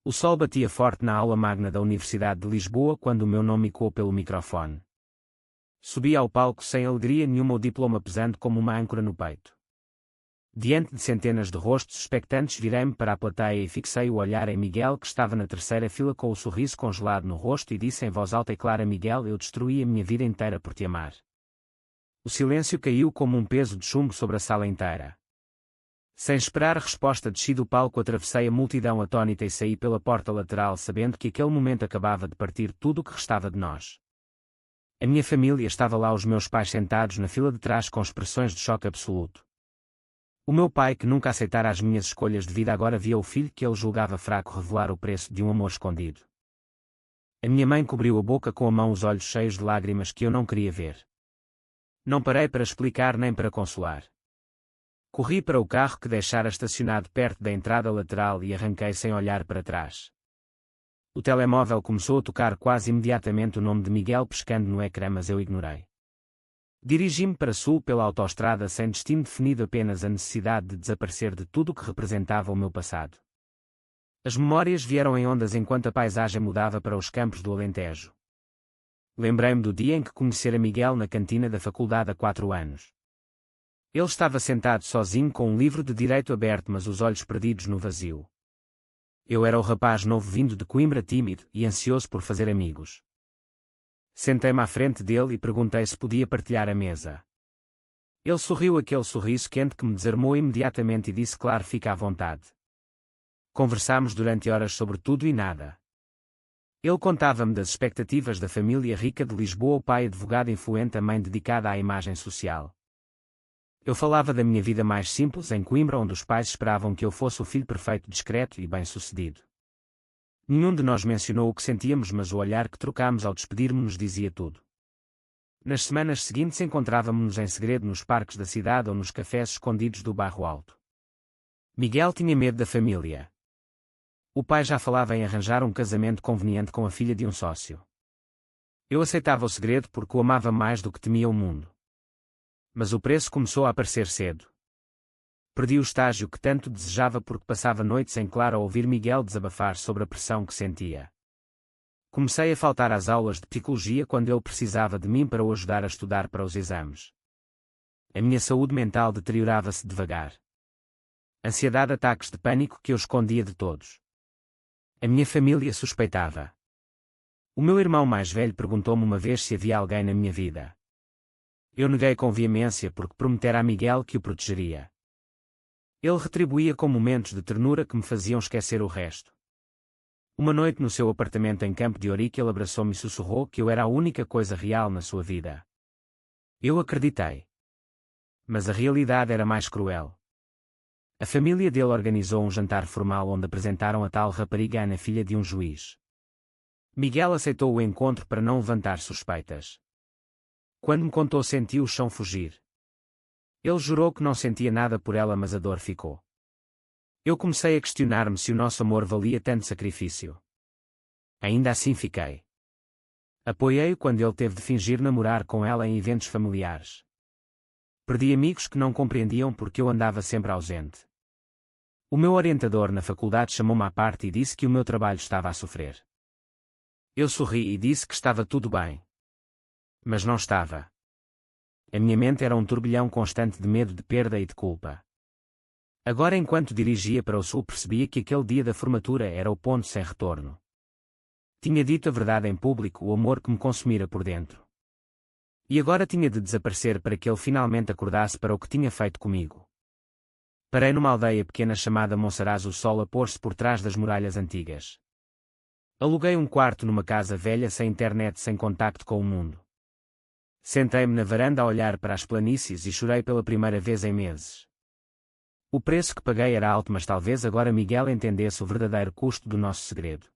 O sol batia forte na aula magna da Universidade de Lisboa quando o meu nome ecoou pelo microfone. Subi ao palco sem alegria nenhuma, o diploma pesando como uma âncora no peito. Diante de centenas de rostos expectantes, virei-me para a plateia e fixei o olhar em Miguel, que estava na terceira fila com o sorriso congelado no rosto, e disse em voz alta e clara: Miguel, eu destruí a minha vida inteira por te amar. O silêncio caiu como um peso de chumbo sobre a sala inteira. Sem esperar a resposta, desci do palco, atravessei a multidão atônita e saí pela porta lateral, sabendo que aquele momento acabava de partir tudo o que restava de nós. A minha família estava lá, os meus pais sentados na fila de trás com expressões de choque absoluto. O meu pai, que nunca aceitara as minhas escolhas de vida, agora via o filho que ele julgava fraco revelar o preço de um amor escondido. A minha mãe cobriu a boca com a mão, os olhos cheios de lágrimas que eu não queria ver. Não parei para explicar nem para consolar. Corri para o carro que deixara estacionado perto da entrada lateral e arranquei sem olhar para trás. O telemóvel começou a tocar quase imediatamente o nome de Miguel pescando no ecrã, mas eu ignorei. Dirigi-me para sul pela autoestrada sem destino definido, apenas a necessidade de desaparecer de tudo o que representava o meu passado. As memórias vieram em ondas enquanto a paisagem mudava para os campos do Alentejo. Lembrei-me do dia em que conhecera Miguel na cantina da faculdade há 4 anos. Ele estava sentado sozinho com um livro de direito aberto, mas os olhos perdidos no vazio. Eu era o rapaz novo vindo de Coimbra, tímido e ansioso por fazer amigos. Sentei-me à frente dele e perguntei se podia partilhar a mesa. Ele sorriu, aquele sorriso quente que me desarmou imediatamente, e disse: claro, fica à vontade. Conversámos durante horas sobre tudo e nada. Ele contava-me das expectativas da família rica de Lisboa, o pai advogado influente, a mãe dedicada à imagem social. Eu falava da minha vida mais simples em Coimbra, onde os pais esperavam que eu fosse o filho perfeito, discreto e bem-sucedido. Nenhum de nós mencionou o que sentíamos, mas o olhar que trocámos ao despedir-nos dizia tudo. Nas semanas seguintes encontrávamos-nos em segredo nos parques da cidade ou nos cafés escondidos do bairro alto. Miguel tinha medo da família. O pai já falava em arranjar um casamento conveniente com a filha de um sócio. Eu aceitava o segredo porque o amava mais do que temia o mundo. Mas o preço começou a aparecer cedo. Perdi o estágio que tanto desejava porque passava noites em claro a ouvir Miguel desabafar sobre a pressão que sentia. Comecei a faltar às aulas de psicologia quando ele precisava de mim para o ajudar a estudar para os exames. A minha saúde mental deteriorava-se devagar. Ansiedade, ataques de pânico que eu escondia de todos. A minha família suspeitava. O meu irmão mais velho perguntou-me uma vez se havia alguém na minha vida. Eu neguei com veemência porque prometera a Miguel que o protegeria. Ele retribuía com momentos de ternura que me faziam esquecer o resto. Uma noite no seu apartamento em Campo de Ourique, ele abraçou-me e sussurrou que eu era a única coisa real na sua vida. Eu acreditei. Mas a realidade era mais cruel. A família dele organizou um jantar formal onde apresentaram a tal rapariga, Ana, filha de um juiz. Miguel aceitou o encontro para não levantar suspeitas. Quando me contou, senti o chão fugir. Ele jurou que não sentia nada por ela, mas a dor ficou. Eu comecei a questionar-me se o nosso amor valia tanto sacrifício. Ainda assim fiquei. Apoiei-o quando ele teve de fingir namorar com ela em eventos familiares. Perdi amigos que não compreendiam porque eu andava sempre ausente. O meu orientador na faculdade chamou-me à parte e disse que o meu trabalho estava a sofrer. Eu sorri e disse que estava tudo bem. Mas não estava. A minha mente era um turbilhão constante de medo, de perda e de culpa. Agora, enquanto dirigia para o sul, percebia que aquele dia da formatura era o ponto sem retorno. Tinha dito a verdade em público, o amor que me consumira por dentro. E agora tinha de desaparecer para que ele finalmente acordasse para o que tinha feito comigo. Parei numa aldeia pequena chamada Monsaraz, o sol a pôr-se por trás das muralhas antigas. Aluguei um quarto numa casa velha, sem internet, sem contacto com o mundo. Sentei-me na varanda a olhar para as planícies e chorei pela primeira vez em meses. O preço que paguei era alto, mas talvez agora Miguel entendesse o verdadeiro custo do nosso segredo.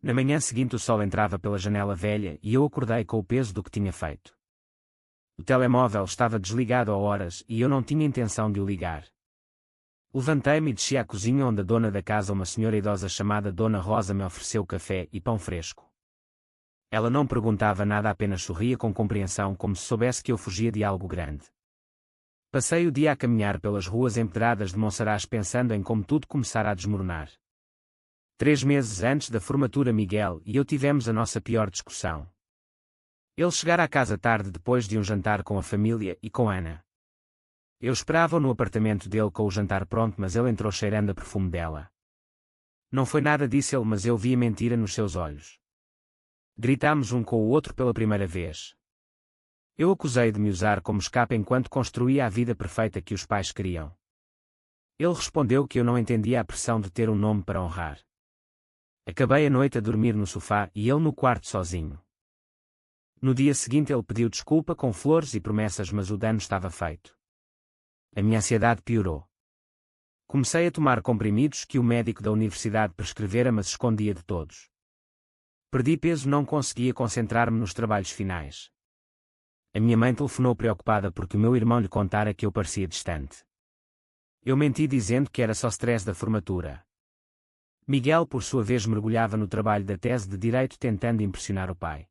Na manhã seguinte o sol entrava pela janela velha e eu acordei com o peso do que tinha feito. O telemóvel estava desligado há horas e eu não tinha intenção de o ligar. Levantei-me e desci à cozinha, onde a dona da casa, uma senhora idosa chamada Dona Rosa, me ofereceu café e pão fresco. Ela não perguntava nada, apenas sorria com compreensão, como se soubesse que eu fugia de algo grande. Passei o dia a caminhar pelas ruas empedradas de Monsaraz, pensando em como tudo começara a desmoronar. 3 meses antes da formatura, Miguel e eu tivemos a nossa pior discussão. Ele chegara à casa tarde depois de um jantar com a família e com Ana. Eu esperava-o no apartamento dele com o jantar pronto, mas ele entrou cheirando a perfume dela. Não foi nada, disse ele, mas eu vi a mentira nos seus olhos. Gritámos um com o outro pela primeira vez. Eu acusei de me usar como escape enquanto construía a vida perfeita que os pais queriam. Ele respondeu que eu não entendia a pressão de ter um nome para honrar. Acabei a noite a dormir no sofá e ele no quarto sozinho. No dia seguinte ele pediu desculpa com flores e promessas, mas o dano estava feito. A minha ansiedade piorou. Comecei a tomar comprimidos que o médico da universidade prescrevera, mas escondia de todos. Perdi peso, não conseguia concentrar-me nos trabalhos finais. A minha mãe telefonou preocupada porque o meu irmão lhe contara que eu parecia distante. Eu menti dizendo que era só stress da formatura. Miguel, por sua vez, mergulhava no trabalho da tese de Direito tentando impressionar o pai.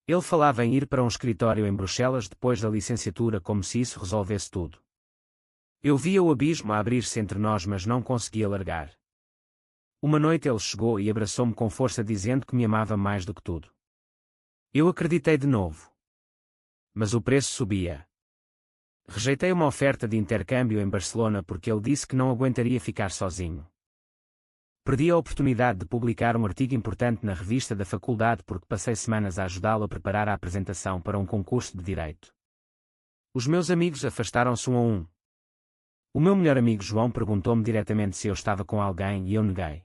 Ele falava em ir para um escritório em Bruxelas depois da licenciatura como se isso resolvesse tudo. Eu via o abismo a abrir-se entre nós, mas não conseguia largar. Uma noite ele chegou e abraçou-me com força dizendo que me amava mais do que tudo. Eu acreditei de novo. Mas o preço subia. Rejeitei uma oferta de intercâmbio em Barcelona porque ele disse que não aguentaria ficar sozinho. Perdi a oportunidade de publicar um artigo importante na revista da faculdade porque passei semanas a ajudá-lo a preparar a apresentação para um concurso de direito. Os meus amigos afastaram-se um a um. O meu melhor amigo João perguntou-me diretamente se eu estava com alguém e eu neguei.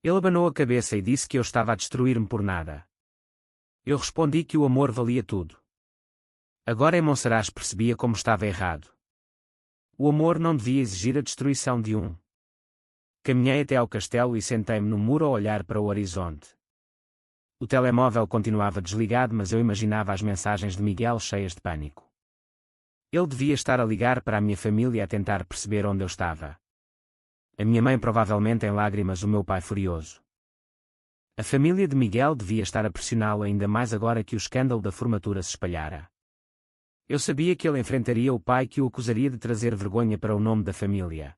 Ele abanou a cabeça e disse que eu estava a destruir-me por nada. Eu respondi que o amor valia tudo. Agora em Monsaraz percebia como estava errado. O amor não devia exigir a destruição de um. Caminhei até ao castelo e sentei-me no muro a olhar para o horizonte. O telemóvel continuava desligado, mas eu imaginava as mensagens de Miguel cheias de pânico. Ele devia estar a ligar para a minha família a tentar perceber onde eu estava. A minha mãe provavelmente em lágrimas, o meu pai furioso. A família de Miguel devia estar a pressioná-lo ainda mais agora que o escândalo da formatura se espalhara. Eu sabia que ele enfrentaria o pai que o acusaria de trazer vergonha para o nome da família.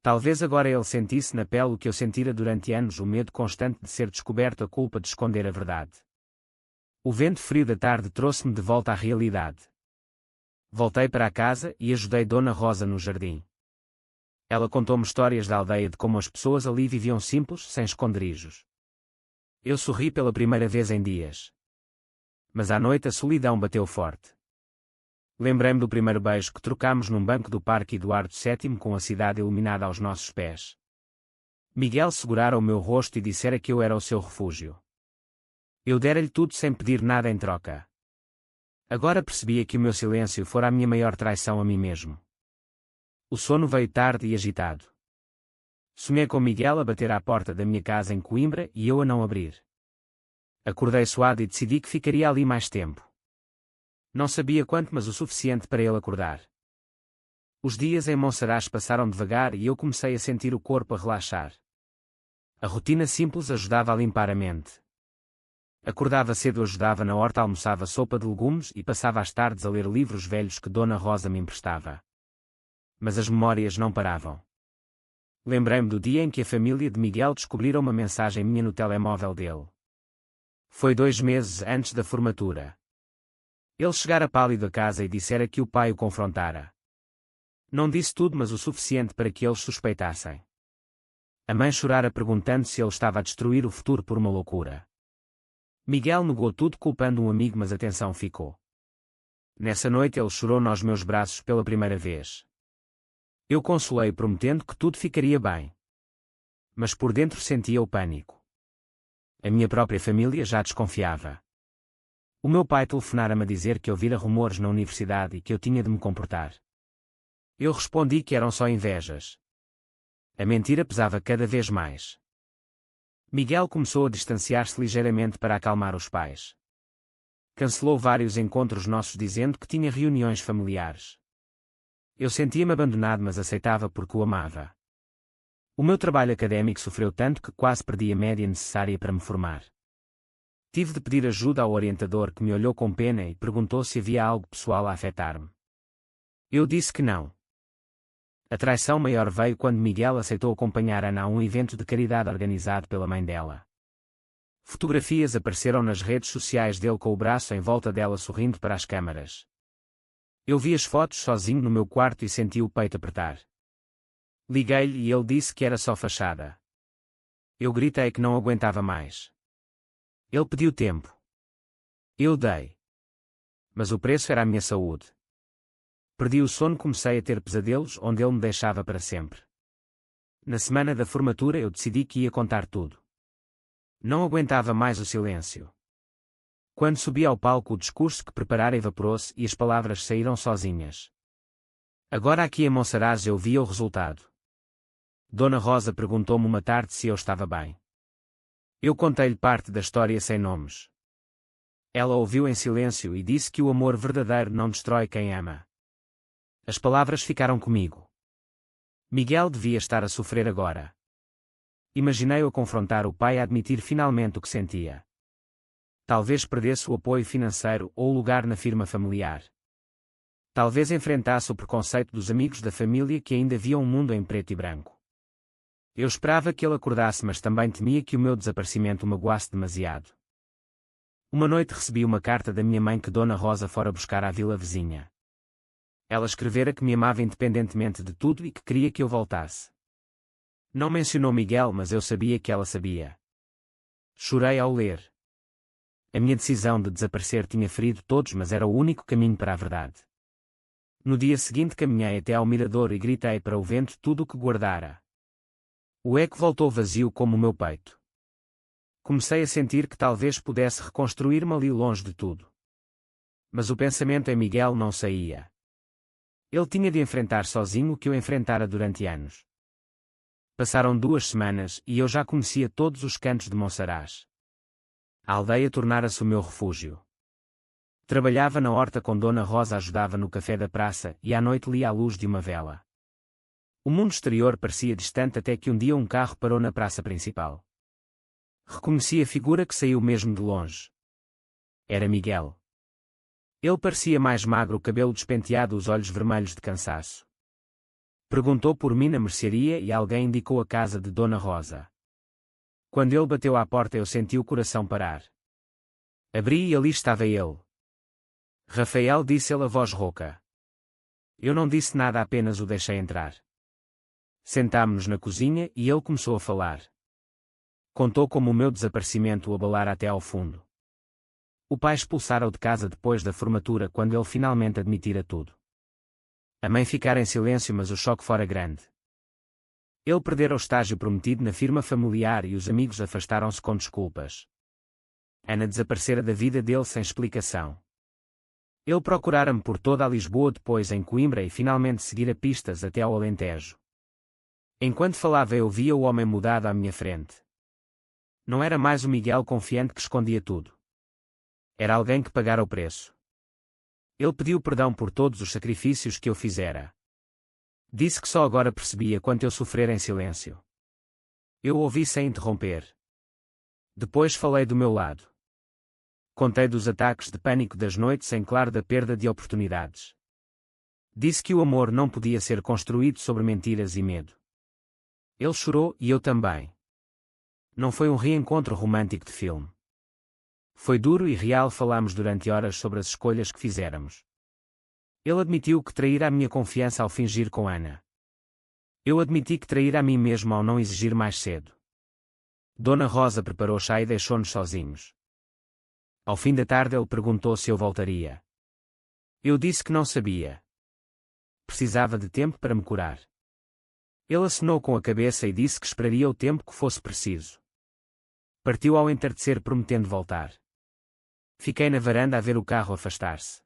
Talvez agora ele sentisse na pele o que eu sentira durante anos, o medo constante de ser descoberto, a culpa de esconder a verdade. O vento frio da tarde trouxe-me de volta à realidade. Voltei para a casa e ajudei Dona Rosa no jardim. Ela contou-me histórias da aldeia, de como as pessoas ali viviam simples, sem esconderijos. Eu sorri pela primeira vez em dias. Mas à noite a solidão bateu forte. Lembrei-me do primeiro beijo que trocámos num banco do Parque Eduardo VII com a cidade iluminada aos nossos pés. Miguel segurara o meu rosto e dissera que eu era o seu refúgio. Eu dera-lhe tudo sem pedir nada em troca. Agora percebia que o meu silêncio fora a minha maior traição a mim mesmo. O sono veio tarde e agitado. Sonhei com Miguel a bater à porta da minha casa em Coimbra e eu a não abrir. Acordei suado e decidi que ficaria ali mais tempo. Não sabia quanto, mas o suficiente para ele acordar. Os dias em Monsaraz passaram devagar e eu comecei a sentir o corpo a relaxar. A rotina simples ajudava a limpar a mente. Acordava cedo, ajudava na horta, almoçava sopa de legumes e passava as tardes a ler livros velhos que Dona Rosa me emprestava. Mas as memórias não paravam. Lembrei-me do dia em que a família de Miguel descobriram uma mensagem minha no telemóvel dele. Foi 2 meses antes da formatura. Ele chegara pálido a casa e dissera que o pai o confrontara. Não disse tudo, mas o suficiente para que eles suspeitassem. A mãe chorara perguntando se ele estava a destruir o futuro por uma loucura. Miguel negou tudo, culpando um amigo, mas a tensão ficou. Nessa noite ele chorou nos meus braços pela primeira vez. Eu consolei prometendo que tudo ficaria bem. Mas por dentro sentia o pânico. A minha própria família já desconfiava. O meu pai telefonara-me a dizer que ouvira rumores na universidade e que eu tinha de me comportar. Eu respondi que eram só invejas. A mentira pesava cada vez mais. Miguel começou a distanciar-se ligeiramente para acalmar os pais. Cancelou vários encontros nossos dizendo que tinha reuniões familiares. Eu sentia-me abandonado, mas aceitava porque o amava. O meu trabalho académico sofreu tanto que quase perdi a média necessária para me formar. Tive de pedir ajuda ao orientador, que me olhou com pena e perguntou se havia algo pessoal a afetar-me. Eu disse que não. A traição maior veio quando Miguel aceitou acompanhar Ana a um evento de caridade organizado pela mãe dela. Fotografias apareceram nas redes sociais dele com o braço em volta dela sorrindo para as câmaras. Eu vi as fotos sozinho no meu quarto e senti o peito apertar. Liguei-lhe e ele disse que era só fachada. Eu gritei que não aguentava mais. Ele pediu tempo. Eu dei. Mas o preço era a minha saúde. Perdi o sono, comecei a ter pesadelos onde ele me deixava para sempre. Na semana da formatura eu decidi que ia contar tudo. Não aguentava mais o silêncio. Quando subi ao palco, o discurso que preparara evaporou-se e as palavras saíram sozinhas. Agora aqui em Monsaraz eu via o resultado. Dona Rosa perguntou-me uma tarde se eu estava bem. Eu contei-lhe parte da história sem nomes. Ela ouviu em silêncio e disse que o amor verdadeiro não destrói quem ama. As palavras ficaram comigo. Miguel devia estar a sofrer agora. Imaginei-o a confrontar o pai a admitir finalmente o que sentia. Talvez perdesse o apoio financeiro ou o lugar na firma familiar. Talvez enfrentasse o preconceito dos amigos da família que ainda viam um mundo em preto e branco. Eu esperava que ele acordasse, mas também temia que o meu desaparecimento o magoasse demasiado. Uma noite recebi uma carta da minha mãe que Dona Rosa fora buscar à vila vizinha. Ela escrevera que me amava independentemente de tudo e que queria que eu voltasse. Não mencionou Miguel, mas eu sabia que ela sabia. Chorei ao ler. A minha decisão de desaparecer tinha ferido todos, mas era o único caminho para a verdade. No dia seguinte caminhei até ao mirador e gritei para o vento tudo o que guardara. O eco voltou vazio como o meu peito. Comecei a sentir que talvez pudesse reconstruir-me ali longe de tudo. Mas o pensamento em Miguel não saía. Ele tinha de enfrentar sozinho o que eu enfrentara durante anos. Passaram 2 semanas e eu já conhecia todos os cantos de Monsaraz. A aldeia tornara-se o meu refúgio. Trabalhava na horta com Dona Rosa, ajudava no café da praça e à noite lia à luz de uma vela. O mundo exterior parecia distante até que um dia um carro parou na praça principal. Reconheci a figura que saiu mesmo de longe. Era Miguel. Ele parecia mais magro, o cabelo despenteado, os olhos vermelhos de cansaço. Perguntou por mim na mercearia e alguém indicou a casa de Dona Rosa. Quando ele bateu à porta eu senti o coração parar. Abri e ali estava ele. Rafael, disse ele a voz rouca. Eu não disse nada, apenas o deixei entrar. Sentámo-nos na cozinha e ele começou a falar. Contou como o meu desaparecimento o abalara até ao fundo. O pai expulsara-o de casa depois da formatura quando ele finalmente admitira tudo. A mãe ficara em silêncio, mas o choque fora grande. Ele perdera o estágio prometido na firma familiar e os amigos afastaram-se com desculpas. Ana desaparecera da vida dele sem explicação. Ele procurara-me por toda a Lisboa, depois em Coimbra e finalmente seguira pistas até ao Alentejo. Enquanto falava eu via o homem mudado à minha frente. Não era mais o Miguel confiante que escondia tudo. Era alguém que pagara o preço. Ele pediu perdão por todos os sacrifícios que eu fizera. Disse que só agora percebia quanto eu sofrera em silêncio. Eu ouvi sem interromper. Depois falei do meu lado. Contei dos ataques de pânico das noites em claro, da perda de oportunidades. Disse que o amor não podia ser construído sobre mentiras e medo. Ele chorou e eu também. Não foi um reencontro romântico de filme. Foi duro e real, falámos durante horas sobre as escolhas que fizéramos. Ele admitiu que traíra a minha confiança ao fingir com Ana. Eu admiti que traíra a mim mesmo ao não exigir mais cedo. Dona Rosa preparou chá e deixou-nos sozinhos. Ao fim da tarde ele perguntou se eu voltaria. Eu disse que não sabia. Precisava de tempo para me curar. Ele acenou com a cabeça e disse que esperaria o tempo que fosse preciso. Partiu ao entardecer prometendo voltar. Fiquei na varanda a ver o carro afastar-se.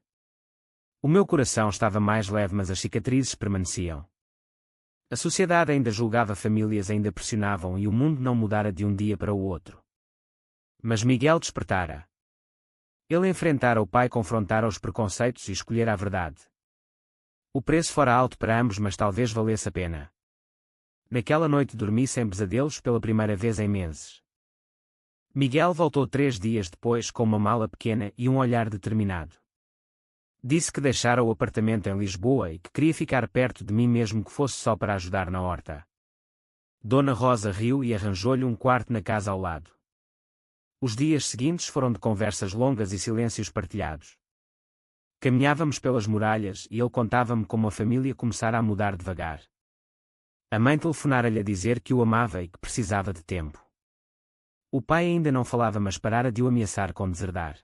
O meu coração estava mais leve, mas as cicatrizes permaneciam. A sociedade ainda julgava, famílias ainda pressionavam e o mundo não mudara de um dia para o outro. Mas Miguel despertara. Ele enfrentara o pai, confrontara os preconceitos e escolhera a verdade. O preço fora alto para ambos, mas talvez valesse a pena. Naquela noite dormi sem pesadelos pela primeira vez em meses. Miguel voltou 3 dias depois com uma mala pequena e um olhar determinado. Disse que deixara o apartamento em Lisboa e que queria ficar perto de mim mesmo que fosse só para ajudar na horta. Dona Rosa riu e arranjou-lhe um quarto na casa ao lado. Os dias seguintes foram de conversas longas e silêncios partilhados. Caminhávamos pelas muralhas e ele contava-me como a família começara a mudar devagar. A mãe telefonara-lhe a dizer que o amava e que precisava de tempo. O pai ainda não falava, mas parara de o ameaçar com deserdar.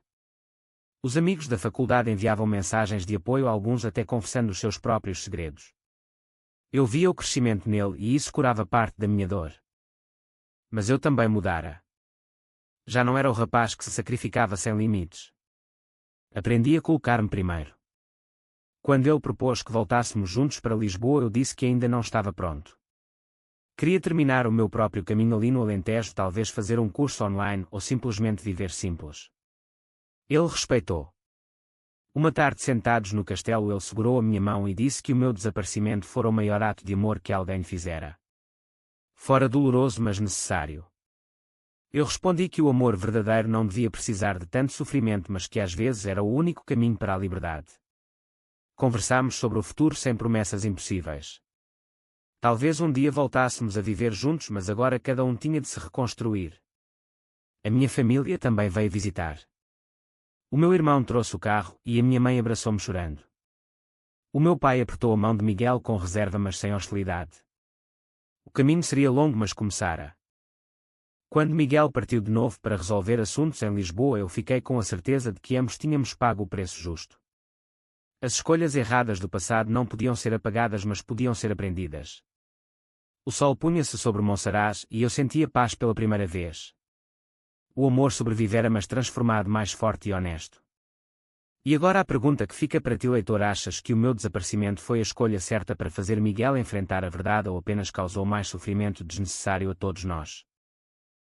Os amigos da faculdade enviavam mensagens de apoio, alguns até confessando os seus próprios segredos. Eu via o crescimento nele e isso curava parte da minha dor. Mas eu também mudara. Já não era o rapaz que se sacrificava sem limites. Aprendi a colocar-me primeiro. Quando ele propôs que voltássemos juntos para Lisboa, eu disse que ainda não estava pronto. Queria terminar o meu próprio caminho ali no Alentejo, talvez fazer um curso online ou simplesmente viver simples. Ele respeitou. Uma tarde, sentados no castelo, ele segurou a minha mão e disse que o meu desaparecimento fora o maior ato de amor que alguém fizera. Fora doloroso, mas necessário. Eu respondi que o amor verdadeiro não devia precisar de tanto sofrimento, mas que às vezes era o único caminho para a liberdade. Conversámos sobre o futuro sem promessas impossíveis. Talvez um dia voltássemos a viver juntos, mas agora cada um tinha de se reconstruir. A minha família também veio visitar. O meu irmão trouxe o carro e a minha mãe abraçou-me chorando. O meu pai apertou a mão de Miguel com reserva, mas sem hostilidade. O caminho seria longo, mas começara. Quando Miguel partiu de novo para resolver assuntos em Lisboa, eu fiquei com a certeza de que ambos tínhamos pago o preço justo. As escolhas erradas do passado não podiam ser apagadas, mas podiam ser aprendidas. O sol punha-se sobre Monsaraz e eu sentia paz pela primeira vez. O amor sobrevivera, mas transformado, mais forte e honesto. E agora a pergunta que fica para ti, leitor: achas que o meu desaparecimento foi a escolha certa para fazer Miguel enfrentar a verdade, ou apenas causou mais sofrimento desnecessário a todos nós?